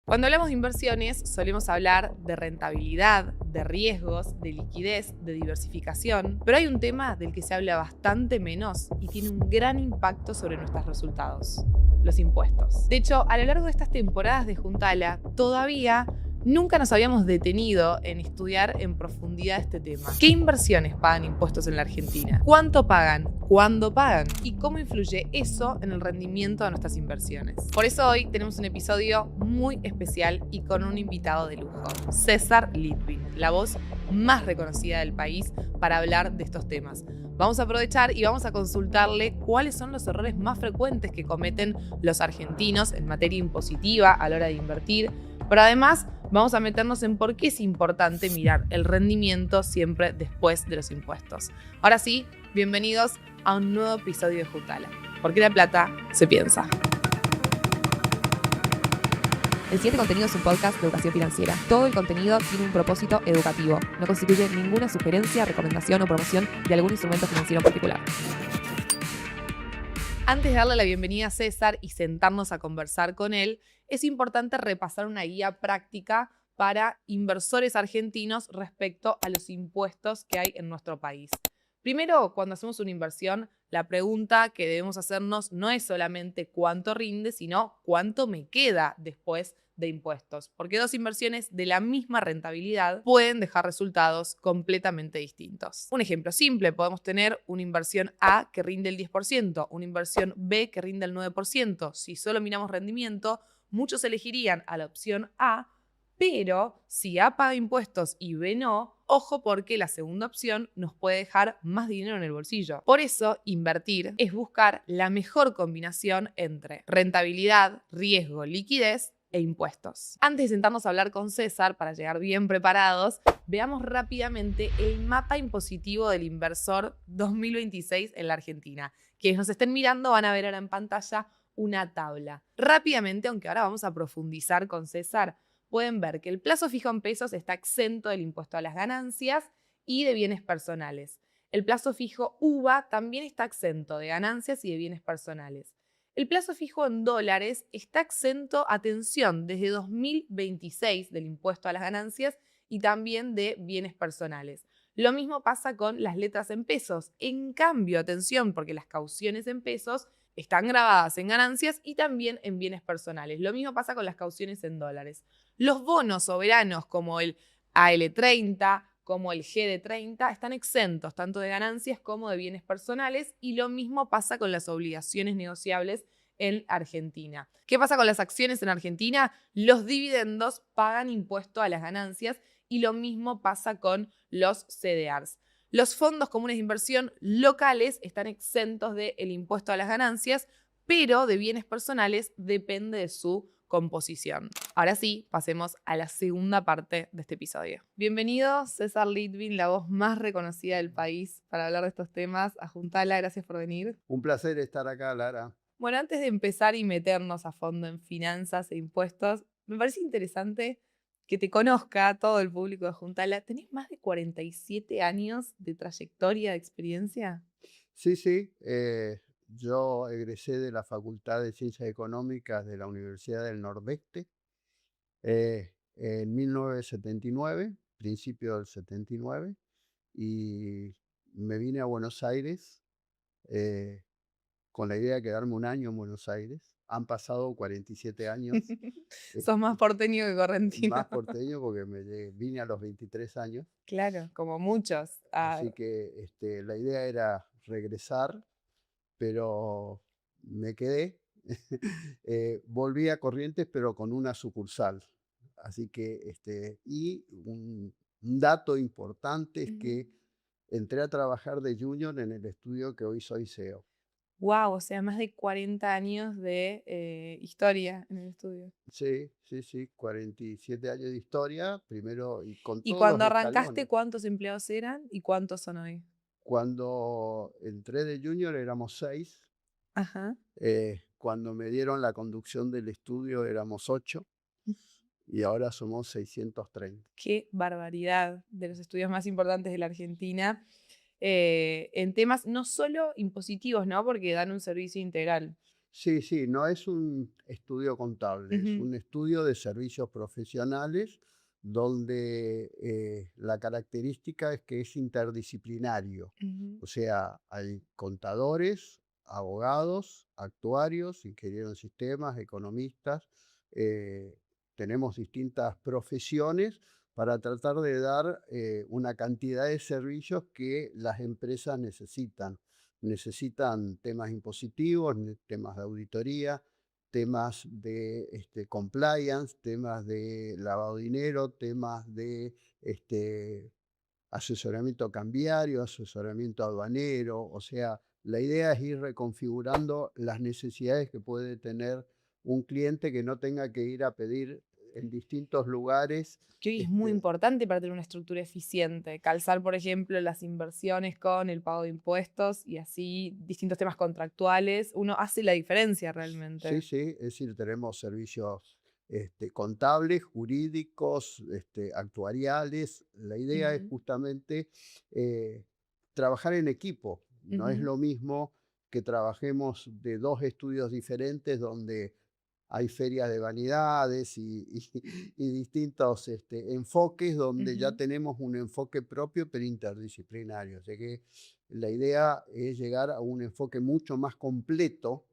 Cuando hablamos de inversiones, solemos hablar de rentabilidad, de riesgos, de liquidez, de diversificación, pero hay un tema del que se habla bastante menos y tiene un gran impacto sobre nuestros resultados: los impuestos. De hecho, a lo largo de estas temporadas de Juntala, todavía nunca nos habíamos detenido en estudiar en profundidad este tema. ¿Qué inversiones pagan impuestos en la Argentina? ¿Cuánto pagan? ¿Cuándo pagan? ¿Y cómo influye eso en el rendimiento de nuestras inversiones? Por eso hoy tenemos un episodio muy especial y con un invitado de lujo, César Litvin, la voz más reconocida del país para hablar de estos temas. Vamos a aprovechar y vamos a consultarle cuáles son los errores más frecuentes que cometen los argentinos en materia impositiva a la hora de invertir, pero además vamos a meternos en por qué es importante mirar el rendimiento siempre después de los impuestos. Ahora sí, bienvenidos a un nuevo episodio de Juntala, porque la plata se piensa. El siguiente contenido es un podcast de educación financiera. Todo el contenido tiene un propósito educativo. No constituye ninguna sugerencia, recomendación o promoción de algún instrumento financiero en particular. Antes de darle la bienvenida a César y sentarnos a conversar con él, es importante repasar una guía práctica para inversores argentinos respecto a los impuestos que hay en nuestro país. Primero, cuando hacemos una inversión, la pregunta que debemos hacernos no es solamente cuánto rinde, sino cuánto me queda después de impuestos, porque dos inversiones de la misma rentabilidad pueden dejar resultados completamente distintos. Un ejemplo simple: podemos tener una inversión A que rinde el 10%, una inversión B que rinde el 9%. Si solo miramos rendimiento, muchos elegirían a la opción A, pero si A paga impuestos y B no, ojo, porque la segunda opción nos puede dejar más dinero en el bolsillo. Por eso, invertir es buscar la mejor combinación entre rentabilidad, riesgo, liquidez e impuestos. Antes de sentarnos a hablar con César, para llegar bien preparados, veamos rápidamente el mapa impositivo del inversor 2026 en la Argentina. Quienes nos estén mirando van a ver ahora en pantalla una tabla. Rápidamente, aunque ahora vamos a profundizar con César, pueden ver que el plazo fijo en pesos está exento del impuesto a las ganancias y de bienes personales. El plazo fijo UVA también está exento de ganancias y de bienes personales. El plazo fijo en dólares está exento, atención, desde 2026 del impuesto a las ganancias y también de bienes personales. Lo mismo pasa con las letras en pesos. En cambio, atención, porque las cauciones en pesos están grabadas en ganancias y también en bienes personales. Lo mismo pasa con las cauciones en dólares. Los bonos soberanos como el AL30, como el GD30, están exentos tanto de ganancias como de bienes personales, y lo mismo pasa con las obligaciones negociables en Argentina. ¿Qué pasa con las acciones en Argentina? Los dividendos pagan impuesto a las ganancias y lo mismo pasa con los CDRs. Los fondos comunes de inversión locales están exentos del impuesto a las ganancias, pero de bienes personales depende de su composición. Ahora sí, pasemos a la segunda parte de este episodio. Bienvenido, César Litvin, la voz más reconocida del país para hablar de estos temas, a Juntala. Gracias por venir. Un placer estar acá, Lara. Bueno, antes de empezar y meternos a fondo en finanzas e impuestos, me parece interesante que te conozca todo el público de Juntala. ¿Tenés más de 47 años de trayectoria, de experiencia? Sí. Yo egresé de la Facultad de Ciencias Económicas de la Universidad del Nordeste en 1979, principio del 79, y me vine a Buenos Aires eh, con la idea de quedarme un año en Buenos Aires. Han pasado 47 años, Sos más porteño que correntino. más porteño porque vine a los 23 años. Claro, como muchos. Así que la idea era regresar, pero me quedé. Volví a Corrientes, pero con una sucursal. Así que, y un dato importante es que entré a trabajar de junior en el estudio que hoy soy CEO. Wow, o sea, más de 40 años de historia en el estudio. Sí, 47 años de historia, primero y con Y todos los cuando arrancaste, escalones. ¿cuántos empleados eran y cuántos son hoy? Cuando entré de junior éramos 6. Ajá. Cuando me dieron la conducción del estudio éramos 8 y ahora somos 630. Qué barbaridad, de los estudios más importantes de la Argentina, en temas no solo impositivos, ¿no? Porque dan un servicio integral. Sí, sí, no es un estudio contable, es Ujú, un estudio de servicios profesionales donde la característica es que es interdisciplinario. ujú. O sea, hay contadores, abogados, actuarios, ingenieros en sistemas, economistas. eh, Tenemos distintas profesiones para tratar de dar una cantidad de servicios que las empresas necesitan. Necesitan temas impositivos, temas de auditoría, temas de compliance, temas de lavado de dinero, temas de asesoramiento cambiario, asesoramiento aduanero. O sea, la idea es ir reconfigurando las necesidades que puede tener un cliente que no tenga que ir a pedir en distintos lugares. Que hoy es muy este, importante para tener una estructura eficiente. Calzar, por ejemplo, las inversiones con el pago de impuestos y así distintos temas contractuales. Uno hace la diferencia Sí, realmente. sí, es decir, tenemos servicios contables, jurídicos, actuariales. La idea es Ujú, justamente eh, trabajar en equipo. No es ujú, lo mismo que trabajemos de dos estudios diferentes donde hay ferias de vanidades y distintos enfoques donde ya ujú. tenemos un enfoque propio pero interdisciplinario. Así que la idea es llegar a un enfoque mucho más completo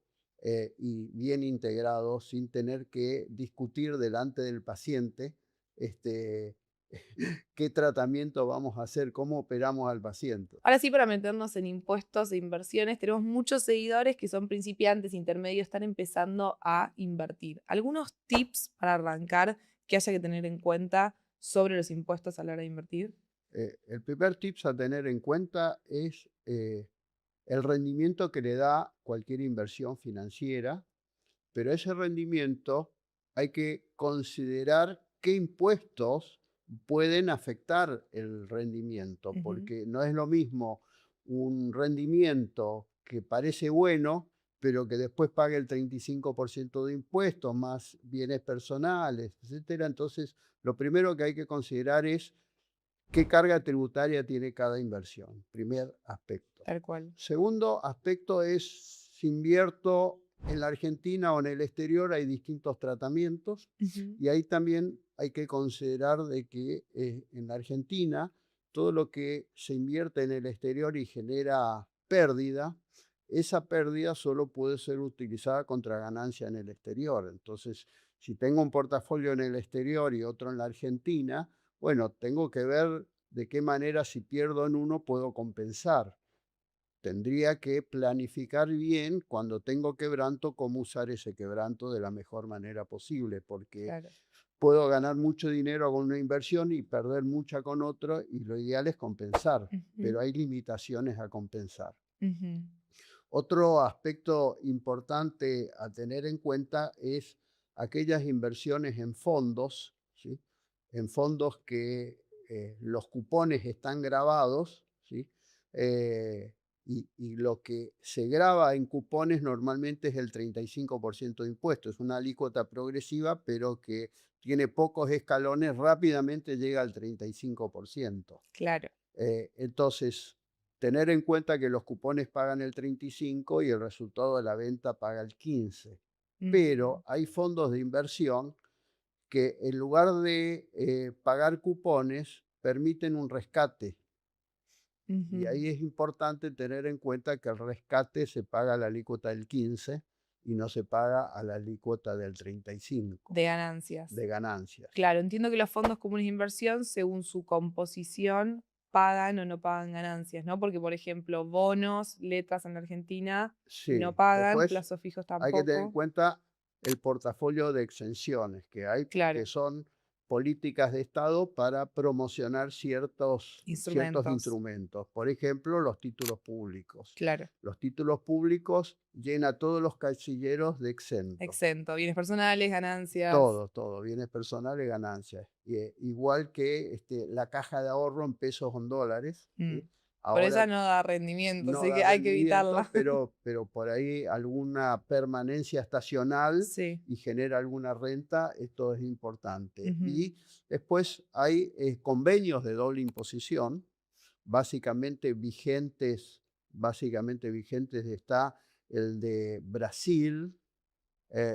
y bien integrado sin tener que discutir delante del paciente este, qué tratamiento vamos a hacer, cómo operamos al paciente. Ahora sí, para meternos en impuestos e inversiones, tenemos muchos seguidores que son principiantes, intermedios, están empezando a invertir. ¿Algunos tips para arrancar que haya que tener en cuenta sobre los impuestos a la hora de invertir? El primer tips a tener en cuenta es el rendimiento que le da cualquier inversión financiera, pero ese rendimiento hay que considerar qué impuestos pueden afectar el rendimiento, Ujú, porque no es lo mismo un rendimiento que parece bueno, pero que después pague el 35% de impuestos, más bienes personales, etcétera. Entonces, lo primero que hay que considerar es qué carga tributaria tiene cada inversión, primer aspecto. tal cual. Segundo aspecto es si invierto en la Argentina o en el exterior, hay distintos tratamientos Ujú, y ahí también hay que considerar de que en la Argentina todo lo que se invierte en el exterior y genera pérdida, esa pérdida solo puede ser utilizada contra ganancia en el exterior. Entonces, si tengo un portafolio en el exterior y otro en la Argentina, bueno, tengo que ver de qué manera si pierdo en uno puedo compensar. Tendría que planificar bien cuando tengo quebranto cómo usar ese quebranto de la mejor manera posible, porque claro. puedo ganar mucho dinero con una inversión y perder mucha con otro y lo ideal es compensar, pero Ujú, hay limitaciones a compensar. ujú, Otro aspecto importante a tener en cuenta es aquellas inversiones en fondos, ¿sí? En fondos que los cupones están grabados, ¿sí? Eh, y lo que se graba en cupones normalmente es el 35% de impuestos. Es una alícuota progresiva, pero que tiene pocos escalones, rápidamente llega al 35%. claro. Entonces, tener en cuenta que los cupones pagan el 35 y el resultado de la venta paga el 15. Ujú, Pero hay fondos de inversión que en lugar de pagar cupones, permiten un rescate. Y ujú. ahí es importante tener en cuenta que el rescate se paga a la alícuota del 15 y no se paga a la alícuota del 35 De ganancias. de ganancias. Claro, entiendo que los fondos comunes de inversión, según su composición, pagan o no pagan ganancias, ¿no? Porque, por ejemplo, bonos, letras en la Argentina no Sí, pagan, después plazos fijos hay que tener en tampoco. cuenta el portafolio de exenciones que hay, que Claro, son políticas de Estado para promocionar ciertos instrumentos. instrumentos. Por ejemplo, los títulos públicos. Claro, Los títulos públicos llena todos los casilleros de exento. exento. Bienes personales, ganancias. Todo, todo, bienes personales, ganancias. Igual que la caja de ahorro en pesos o en dólares. Mm. ¿Sí? Por esa Ahora no da rendimiento, no así da que hay que rendimiento, evitarla. pero por ahí alguna permanencia estacional Sí. y genera alguna renta, esto es importante. Ujú, Y después hay convenios de doble imposición, básicamente vigentes está el de Brasil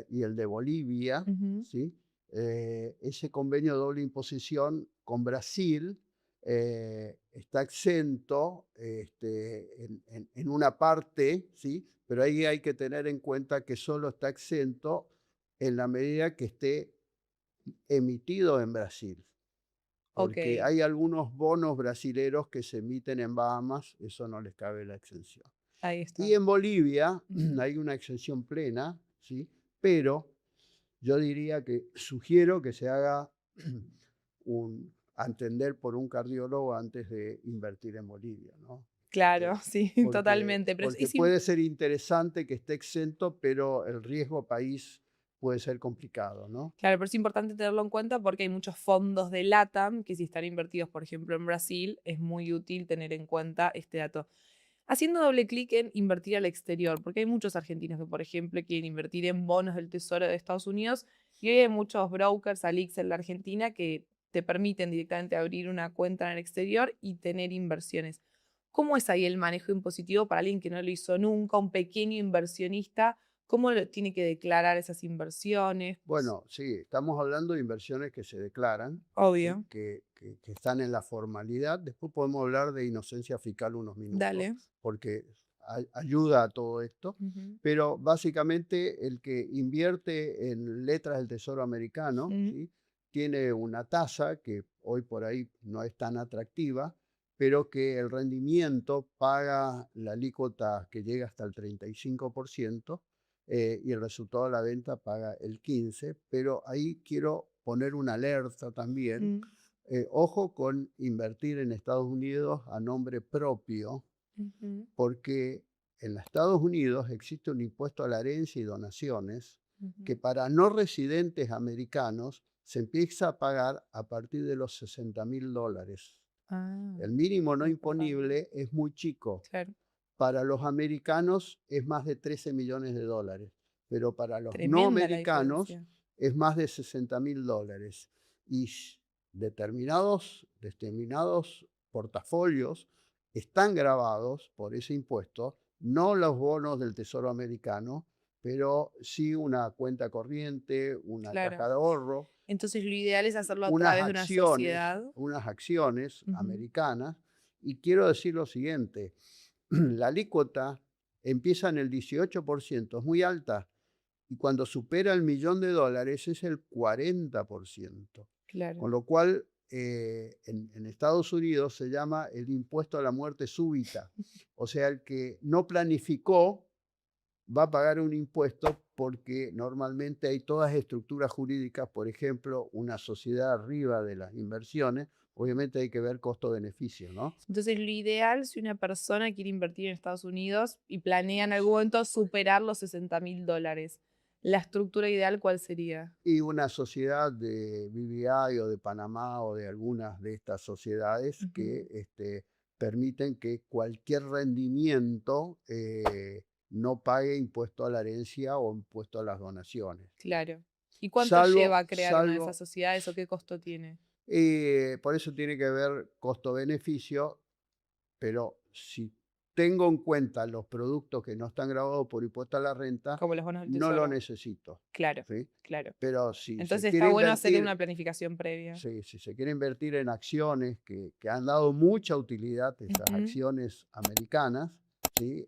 y el de Bolivia, Ujú. ¿sí? Ese convenio de doble imposición con Brasil está exento en una parte, ¿sí? Pero ahí hay que tener en cuenta que solo está exento en la medida que esté emitido en Brasil, Ok, porque hay algunos bonos brasileros que se emiten en Bahamas, eso no les cabe la exención. ahí Y está. en Bolivia Ujú. hay una exención plena, ¿sí? Pero yo diría que sugiero que se haga a entender por un cardiólogo antes de invertir en Bolivia, ¿no? Claro, sí, Porque, totalmente. Pero porque puede ser interesante que esté exento, pero el riesgo país puede ser complicado, ¿no? claro, pero es importante tenerlo en cuenta porque hay muchos fondos de LATAM que si están invertidos, por ejemplo, en Brasil, es muy útil tener en cuenta este dato. Haciendo doble clic en invertir al exterior, porque hay muchos argentinos que, por ejemplo, quieren invertir en bonos del Tesoro de Estados Unidos y hoy hay muchos brokers, Alix en la Argentina, que te permiten directamente abrir una cuenta en el exterior y tener inversiones. ¿Cómo es ahí el manejo impositivo para alguien que no lo hizo nunca, un pequeño inversionista? ¿Cómo tiene que declarar esas inversiones? Bueno, sí, estamos hablando de inversiones que se declaran, ¿sí? Obvio. Que están en la formalidad. Después podemos hablar de inocencia fiscal unos minutos, Dale. porque ayuda a todo esto. Ujú. Pero básicamente el que invierte en letras del Tesoro americano, Mm. ¿sí? Tiene una tasa que hoy por ahí no es tan atractiva, pero que el rendimiento paga la alícuota que llega hasta el 35%, y el resultado de la venta paga el 15%, pero ahí quiero poner una alerta también. Mm. Ojo con invertir en Estados Unidos a nombre propio, Ujú. porque en los Estados Unidos existe un impuesto a la herencia y donaciones que Ujú. para no residentes americanos se empieza a pagar a partir de los $60.000. Ah, El mínimo no importante. imponible es muy chico. Claro. Para los americanos es más de 13 millones de dólares, pero para los no Tremenda la americanos diferencia. es más de $60.000. Y determinados portafolios están grabados por ese impuesto, no los bonos del Tesoro americano, pero sí una cuenta corriente, una caja Claro. de ahorro, Entonces lo ideal es hacerlo a unas través de una acciones, sociedad. unas acciones Ujú. americanas. Y quiero decir lo siguiente, la alícuota empieza en el 18%, es muy alta, y cuando supera el $1.000.000 es el 40%. Claro. Con lo cual, en Estados Unidos se llama el impuesto a la muerte súbita. O sea, el que no planificó va a pagar un impuesto porque normalmente hay todas estructuras jurídicas, por ejemplo, una sociedad arriba de las inversiones, obviamente hay que ver costo-beneficio, ¿no? Entonces lo ideal si una persona quiere invertir en Estados Unidos y planea en algún momento superar los $60.000, la estructura ideal, ¿cuál sería? Y una sociedad de BVI o de Panamá o de algunas de estas sociedades Ujú. que permiten que cualquier rendimiento no pague impuesto a la herencia o impuesto a las donaciones. Claro. ¿Y cuánto lleva Salvo, a crear una de esas salvo, sociedades o qué costo tiene? por eso tiene que ver costo-beneficio, pero si tengo en cuenta los productos que no están grabados por impuesto a la renta, Como los bonos del no lo tesoro. necesito, Claro, ¿sí? claro. Pero si se Entonces quiere está bueno hacer invertir. una planificación previa. Sí, si se quiere invertir en acciones que han dado mucha utilidad, esas Ujú. acciones americanas, ¿sí?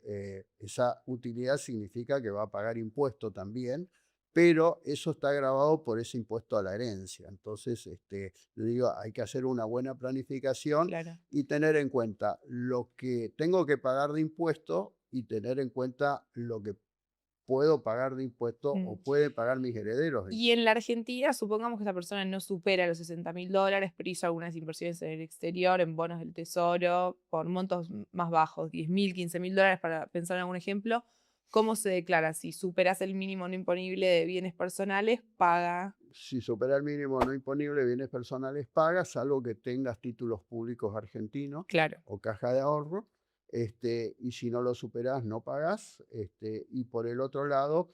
Esa utilidad significa que va a pagar impuesto también, pero eso está grabado por ese impuesto a la herencia. Entonces, le digo, hay que hacer una buena planificación Claro. y tener en cuenta lo que tengo que pagar de impuesto y tener en cuenta lo que puedo pagar de impuesto o Mm. pueden pagar mis herederos de Y en impuestos. la Argentina, supongamos que esa persona no supera los $60.000, pero hizo algunas inversiones en el exterior, en bonos del tesoro, por montos más bajos, $10.000, $15.000, para pensar en algún ejemplo. ¿Cómo se declara? Si superas el mínimo no imponible de bienes personales, paga. Si supera el mínimo no imponible, bienes personales pagas, salvo que tengas títulos públicos argentinos Claro. o caja de ahorro. Y si no lo superas, no pagas. Y por el otro lado,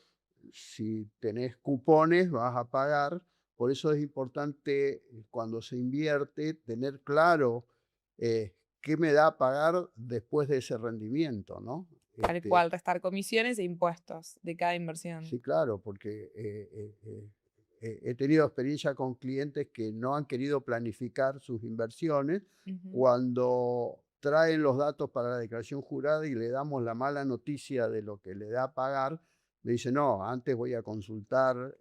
si tenés cupones, vas a pagar. Por eso es importante cuando se invierte tener claro qué me da a pagar después de ese rendimiento, ¿no? Tal cual, restar comisiones e impuestos de cada inversión. Sí, claro, porque he tenido experiencia con clientes que no han querido planificar sus inversiones. Cuando traen los datos para la declaración jurada y le damos la mala noticia de lo que le da a pagar, me dice, no, antes voy a consultar,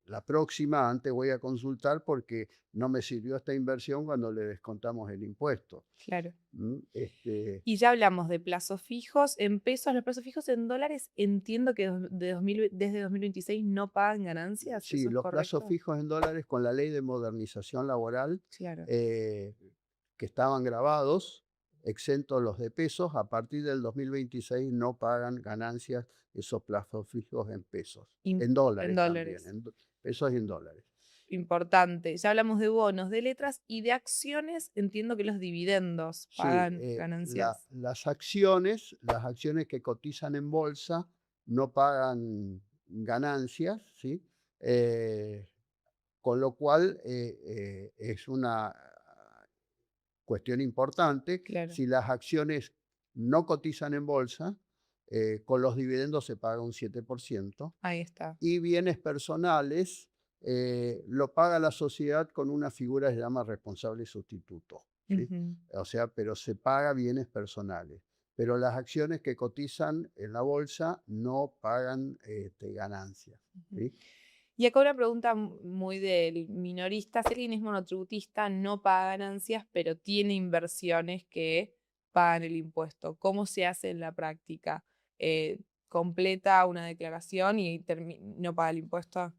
la próxima, antes voy a consultar porque no me sirvió esta inversión cuando le descontamos el impuesto. Claro. ¿Mm? Y ya hablamos de plazos fijos en pesos. Los plazos fijos en dólares, entiendo que desde 2026 no pagan ganancias. Sí, ¿Eso es los correcto? plazos fijos en dólares con la ley de modernización laboral, Claro. que estaban grabados, exentos los de pesos, a partir del 2026 no pagan ganancias esos plazos fijos en pesos. En dólares también, pesos y en dólares. Importante. Ya hablamos de bonos, de letras y de acciones. Entiendo que los dividendos pagan ganancias. Las acciones que cotizan en bolsa no pagan ganancias, ¿sí? Con lo cual es una cuestión importante. Claro. Si las acciones no cotizan en bolsa, con los dividendos se paga un 7%. Ahí está. Y bienes personales lo paga la sociedad con una figura que se llama responsable sustituto. ¿Sí? O sea, pero se paga bienes personales. Pero las acciones que cotizan en la bolsa no pagan ganancias. ¿Sí? Y acá una pregunta muy del minorista. Si alguien es monotributista, no paga ganancias, pero tiene inversiones que pagan el impuesto. ¿Cómo se hace en la práctica? ¿Completa una declaración y no paga el impuesto?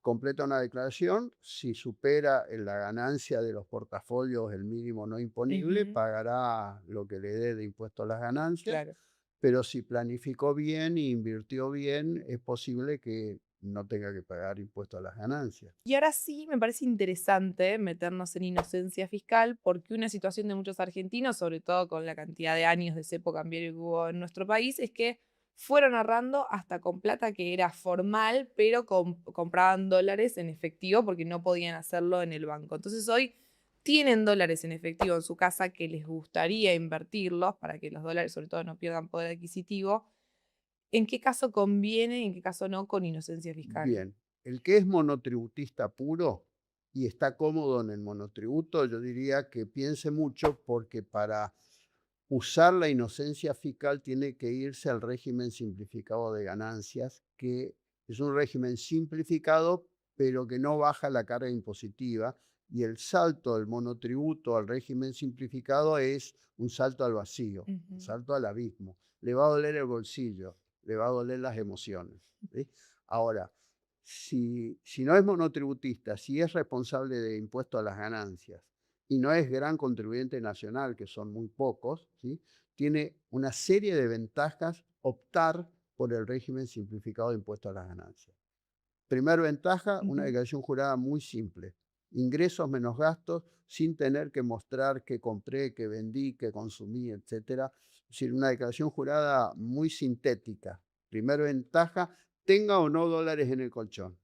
Completa una declaración, si supera en la ganancia de los portafolios el mínimo no imponible, pagará lo que le dé de impuesto a las ganancias. Claro. Pero si planificó bien e invirtió bien, es posible que no tenga que pagar impuesto a las ganancias. Y ahora sí me parece interesante meternos en inocencia fiscal, porque una situación de muchos argentinos, sobre todo con la cantidad de años de cepo cambiario que hubo en nuestro país, es que fueron ahorrando hasta con plata que era formal, pero compraban dólares en efectivo porque no podían hacerlo en el banco. Entonces hoy tienen dólares en efectivo en su casa que les gustaría invertirlos para que los dólares sobre todo no pierdan poder adquisitivo. ¿En qué caso conviene y en qué caso no con inocencia fiscal? Bien, el que es monotributista puro y está cómodo en el monotributo, yo diría que piense mucho, porque para usar la inocencia fiscal tiene que irse al régimen simplificado de ganancias, que es un régimen simplificado, pero que no baja la carga impositiva. Y el salto del monotributo al régimen simplificado es un salto al vacío, un salto al abismo. Le va a doler el bolsillo, le va a doler las emociones. ¿Sí? Ahora, si no es monotributista, si es responsable de impuesto a las ganancias, y no es gran contribuyente nacional, que son muy pocos, ¿sí? Tiene una serie de ventajas optar por el régimen simplificado de impuesto a las ganancias. Primera ventaja, una declaración jurada muy simple. Ingresos menos gastos, sin tener que mostrar qué compré, qué vendí, qué consumí, etc. Es decir, una declaración jurada muy sintética. Primera ventaja, tenga o no dólares en el colchón.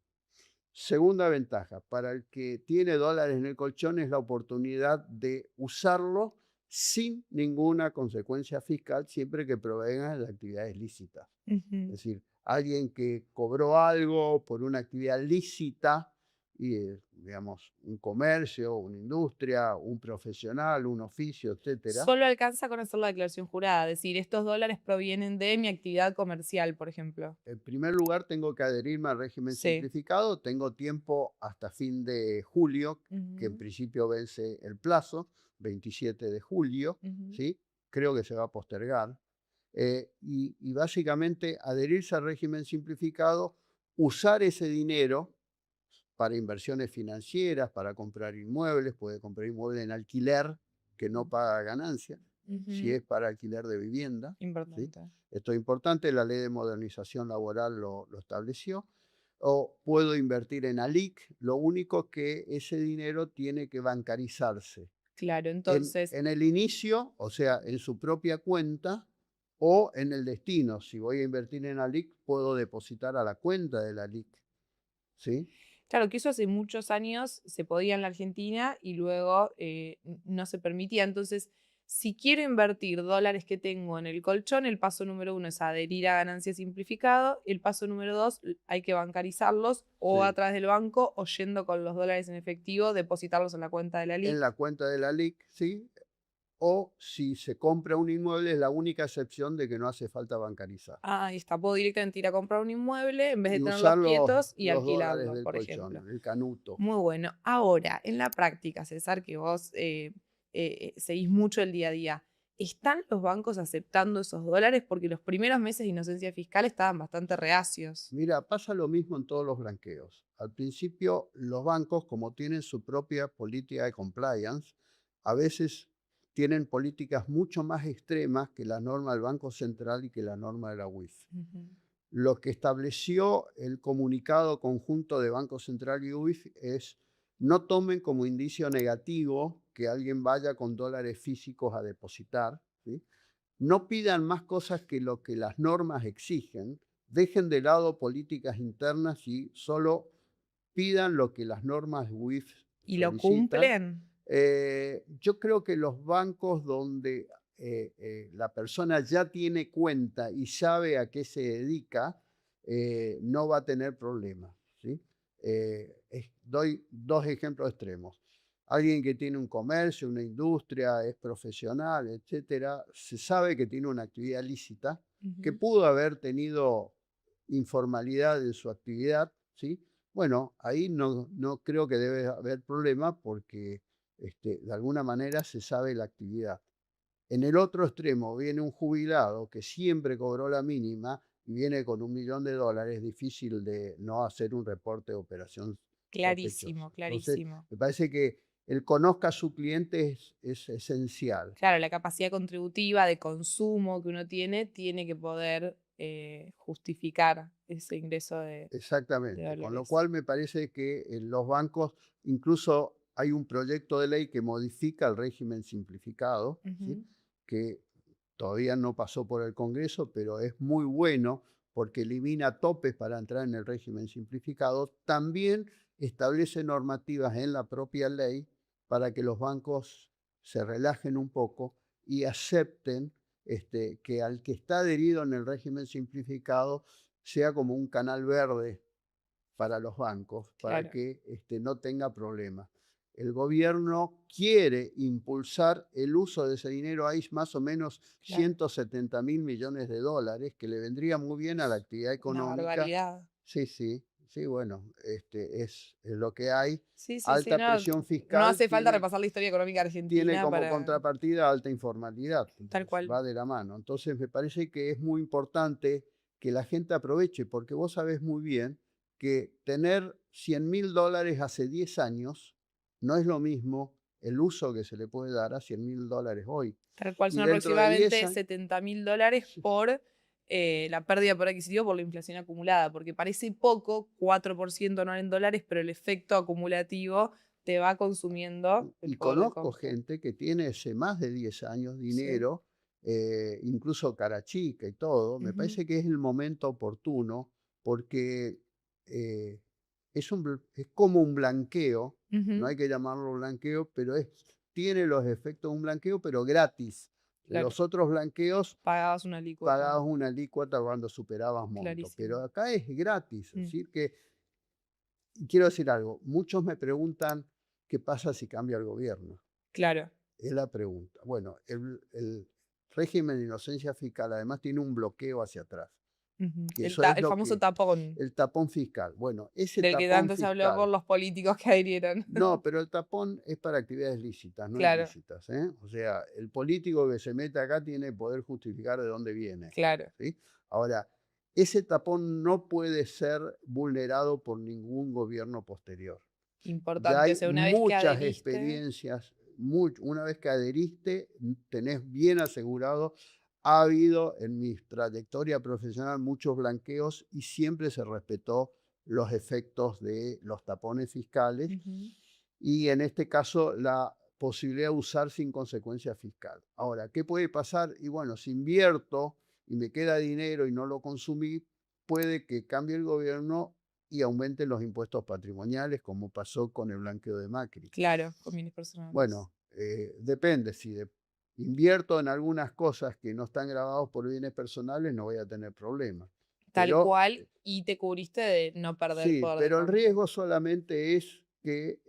Segunda ventaja, para el que tiene dólares en el colchón, es la oportunidad de usarlo sin ninguna consecuencia fiscal, siempre que provengan de actividades lícitas. Es decir, alguien que cobró algo por una actividad lícita, y digamos, un comercio, una industria, un profesional, un oficio, etcétera. Solo alcanza con hacer la declaración jurada, es decir, estos dólares provienen de mi actividad comercial, por ejemplo. En primer lugar, tengo que adherirme al régimen simplificado. Tengo tiempo hasta fin de julio, que en principio vence el plazo, 27 de julio, ¿sí? Creo que se va a postergar. Y básicamente adherirse al régimen simplificado, usar ese dinero para inversiones financieras, para comprar inmuebles, puede comprar inmuebles en alquiler que no paga ganancia, si es para alquiler de vivienda. Importante. ¿Sí? Esto es importante, la ley de modernización laboral lo estableció. O puedo invertir en ALIC, lo único que ese dinero tiene que bancarizarse. Claro, entonces. En el inicio, o sea, en su propia cuenta, o en el destino. Si voy a invertir en ALIC, puedo depositar a la cuenta de la ALIC. ¿Sí? Claro, que eso hace muchos años se podía en la Argentina y luego no se permitía. Entonces, Si quiero invertir dólares que tengo en el colchón, el paso número 1 es adherir a ganancia simplificado. El paso número 2, hay que bancarizarlos o a Sí. través del banco o yendo con los dólares en efectivo, depositarlos en la cuenta de la En LIC. la cuenta de la LIC, sí. O si se compra un inmueble, es la única excepción de que no hace falta bancarizar. Ah, ahí está. Puedo directamente ir a comprar un inmueble en vez de Y tenerlos usar quietos y los dólares alquilarlo, del por ejemplo. colchón, el canuto. Muy bueno. Ahora, en la práctica, César, que vos seguís mucho el día a día, ¿están los bancos aceptando esos dólares? Porque los primeros meses de inocencia fiscal estaban bastante reacios. Mira, pasa lo mismo en todos los blanqueos. Al principio, los bancos, como tienen su propia política de compliance, a veces tienen políticas mucho más extremas que la norma del Banco Central y que la norma de la UIF. Ujú. Lo que estableció el comunicado conjunto de Banco Central y UIF es: no tomen como indicio negativo que alguien vaya con dólares físicos a depositar, ¿sí? No pidan más cosas que lo que las normas exigen, dejen de lado políticas internas y solo pidan lo que las normas UIF ¿Y lo solicitan. cumplen? Yo creo que los bancos donde la persona ya tiene cuenta y sabe a qué se dedica, no va a tener problemas, ¿sí? Doy dos ejemplos extremos. Alguien que tiene un comercio, una industria, es profesional, etcétera, se sabe que tiene una actividad lícita, que Ujú. pudo haber tenido informalidad en su actividad, ¿sí? Bueno, ahí no creo que debe haber problema porque de alguna manera se sabe la actividad. En el otro extremo viene un jubilado que siempre cobró la mínima y viene con $1.000.000, difícil de no hacer un reporte de operación Clarísimo, sospechosa. Entonces, clarísimo. me parece que el conozca a su cliente es esencial. Claro, la capacidad contributiva de consumo que uno tiene que poder justificar ese ingreso de Exactamente, con lo dólares. cual me parece que en los bancos incluso hay un proyecto de ley que modifica el régimen simplificado, ¿sí? Ujú. Que todavía no pasó por el Congreso, pero es muy bueno porque elimina topes para entrar en el régimen simplificado. También establece normativas en la propia ley para que los bancos se relajen un poco y acepten que al que está adherido en el régimen simplificado sea como un canal verde para los bancos, para Claro, que no tenga problemas. El gobierno quiere impulsar el uso de ese dinero. Hay más o menos claro. 170.000 millones de dólares que le vendría muy bien a la actividad Una económica. barbaridad. Sí, sí, sí, bueno, es lo que hay. Sí, sí, sí, Alta no, presión no fiscal hace falta tiene, repasar la historia económica tiene argentina como para contrapartida alta informalidad, tal cual. va de la mano. Entonces me parece que es muy importante que la gente aproveche, porque vos sabés muy bien que tener $100.000 hace 10 años no es lo mismo el uso que se le puede dar a $100.000 hoy. Tal cual Y son dentro de 10 aproximadamente años, $70.000 por la pérdida por adquisitivo por la inflación acumulada, porque parece poco, 4% anual en dólares, pero el efecto acumulativo te va consumiendo el y poder de conozco compra. gente que tiene hace más de 10 años Sí. dinero, incluso cara chica y todo. Me Ujú, parece que es el momento oportuno porque eh, es como un blanqueo, no ujú, hay que llamarlo blanqueo, pero tiene los efectos de un blanqueo, pero gratis. claro, Los otros blanqueos pagabas una alícuota, pagabas una alícuota cuando superabas monto, clarísimo. pero acá es gratis. Es Mm. decir que, y quiero decir algo, muchos me preguntan qué pasa si cambia el gobierno. Claro. Es la pregunta. Bueno, el régimen de inocencia fiscal además tiene un bloqueo hacia atrás, Ujú. que eso es El lo famoso que, tapón el tapón fiscal. Bueno, ese del que tapón tanto se habló por fiscal, los políticos que adhirieron. no, pero el tapón es para actividades lícitas, no Claro, ilícitas, ¿eh? O sea, el político que se mete acá tiene que poder justificar de dónde viene, claro. ¿sí? Ahora, ese tapón no puede ser vulnerado por ningún gobierno posterior. Ya Importante. O hay sea, una vez que muchas adheriste, experiencias, una vez que adheriste, tenés bien asegurado. Ha habido en mi trayectoria profesional muchos blanqueos y siempre se respetó los efectos de los tapones fiscales ujú, y en este caso la posibilidad de usar sin consecuencia fiscal. Ahora, ¿qué puede pasar? Y bueno, si invierto y me queda dinero y no lo consumí, puede que cambie el gobierno y aumenten los impuestos patrimoniales, como pasó con el blanqueo de Macri. claro, con bienes personales. Bueno, depende. invierto en algunas cosas que no están grabados por bienes personales, no voy a tener problemas. Tal Pero, cual, y te cubriste de no perder sí, poder de pero el compra. riesgo solamente es que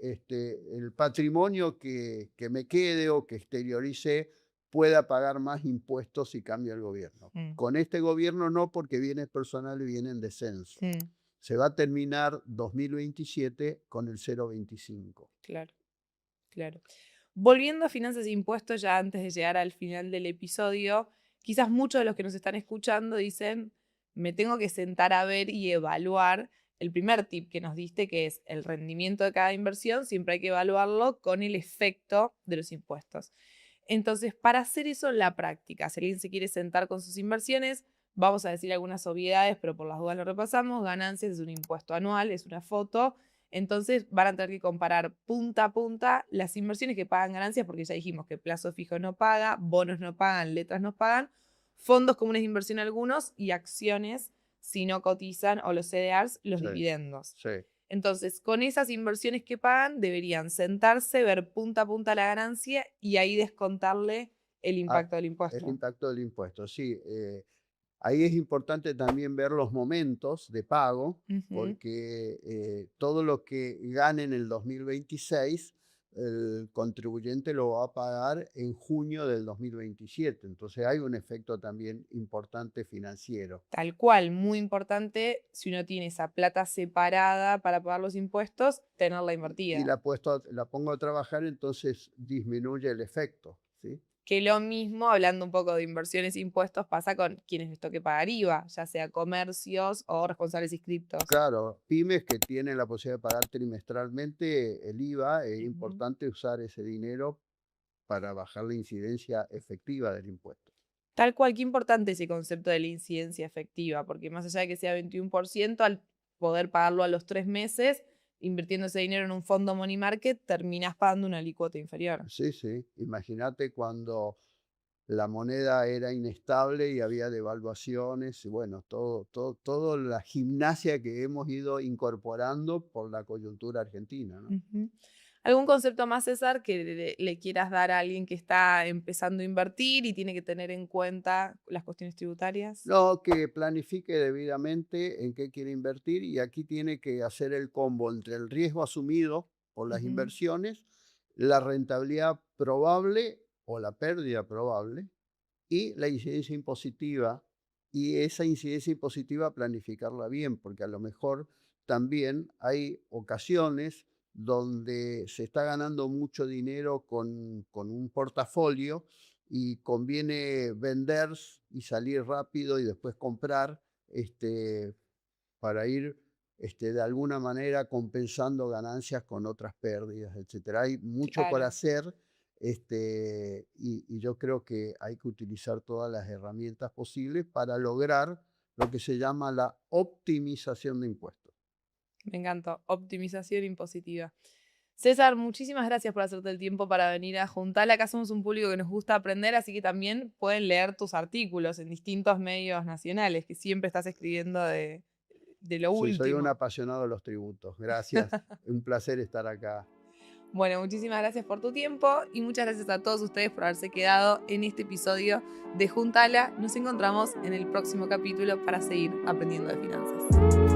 el patrimonio que me quede o que exteriorice pueda pagar más impuestos si cambia el gobierno. Mm, Con este gobierno no, porque bienes personales vienen en descenso. mm, Se va a terminar 2027 con el 0,25. claro, claro. Volviendo a finanzas e impuestos, ya antes de llegar al final del episodio, quizás muchos de los que nos están escuchando dicen, me tengo que sentar a ver y evaluar el primer tip que nos diste, que es el rendimiento de cada inversión, siempre hay que evaluarlo con el efecto de los impuestos. Entonces, para hacer eso en la práctica, si alguien se quiere sentar con sus inversiones, vamos a decir algunas obviedades, pero por las dudas lo repasamos. Ganancias es un impuesto anual, es una foto. Entonces van a tener que comparar punta a punta las inversiones que pagan ganancias, porque ya dijimos que plazo fijo no paga, bonos no pagan, letras no pagan, fondos comunes de inversión algunos y acciones si no cotizan o los CDRs, los Sí, dividendos. sí. Entonces, con esas inversiones que pagan, deberían sentarse, ver punta a punta la ganancia y ahí descontarle el Ah, impacto del el impuesto. impacto del impuesto, sí. Ahí es importante también ver los momentos de pago, Ujú. porque todo lo que gane en el 2026, el contribuyente lo va a pagar en junio del 2027. Entonces hay un efecto también importante financiero. Tal cual, muy importante, si uno tiene esa plata separada para pagar los impuestos, tenerla Y invertida. la pongo a trabajar, entonces disminuye el efecto, ¿sí? Que lo mismo, hablando un poco de inversiones e impuestos, pasa con quienes les toque pagar IVA, ya sea comercios o responsables inscriptos. Claro, pymes que tienen la posibilidad de pagar trimestralmente el IVA, es Ujú. importante usar ese dinero para bajar la incidencia efectiva del impuesto. Tal cual, qué importante ese concepto de la incidencia efectiva, porque más allá de que sea 21%, al poder pagarlo a los 3 meses, invirtiendo ese dinero en un fondo money market, terminás pagando una alícuota inferior. Sí, sí. Imagínate cuando la moneda era inestable y había devaluaciones, y bueno, toda la gimnasia que hemos ido incorporando por la coyuntura argentina, ¿no? Ujú. ¿Algún concepto más, César, que le quieras dar a alguien que está empezando a invertir y tiene que tener en cuenta las cuestiones tributarias? No, que planifique debidamente en qué quiere invertir y aquí tiene que hacer el combo entre el riesgo asumido por las Ujú. inversiones, la rentabilidad probable o la pérdida probable y la incidencia impositiva. Y esa incidencia impositiva planificarla bien, porque a lo mejor también hay ocasiones donde se está ganando mucho dinero con un portafolio y conviene vender y salir rápido y después comprar, para ir, de alguna manera compensando ganancias con otras pérdidas, etcétera. Hay mucho por Claro. hacer, y yo creo que hay que utilizar todas las herramientas posibles para lograr lo que se llama la optimización de impuestos. Me encantó. Optimización impositiva. César, muchísimas gracias por hacerte el tiempo para venir a Juntal. Acá somos un público que nos gusta aprender, así que también pueden leer tus artículos en distintos medios nacionales, que siempre estás escribiendo de lo Sí, soy un último. apasionado de los tributos. Gracias. Un placer estar acá. Bueno, muchísimas gracias por tu tiempo y muchas gracias a todos ustedes por haberse quedado en este episodio de Juntala. Nos encontramos en el próximo capítulo para seguir aprendiendo de finanzas.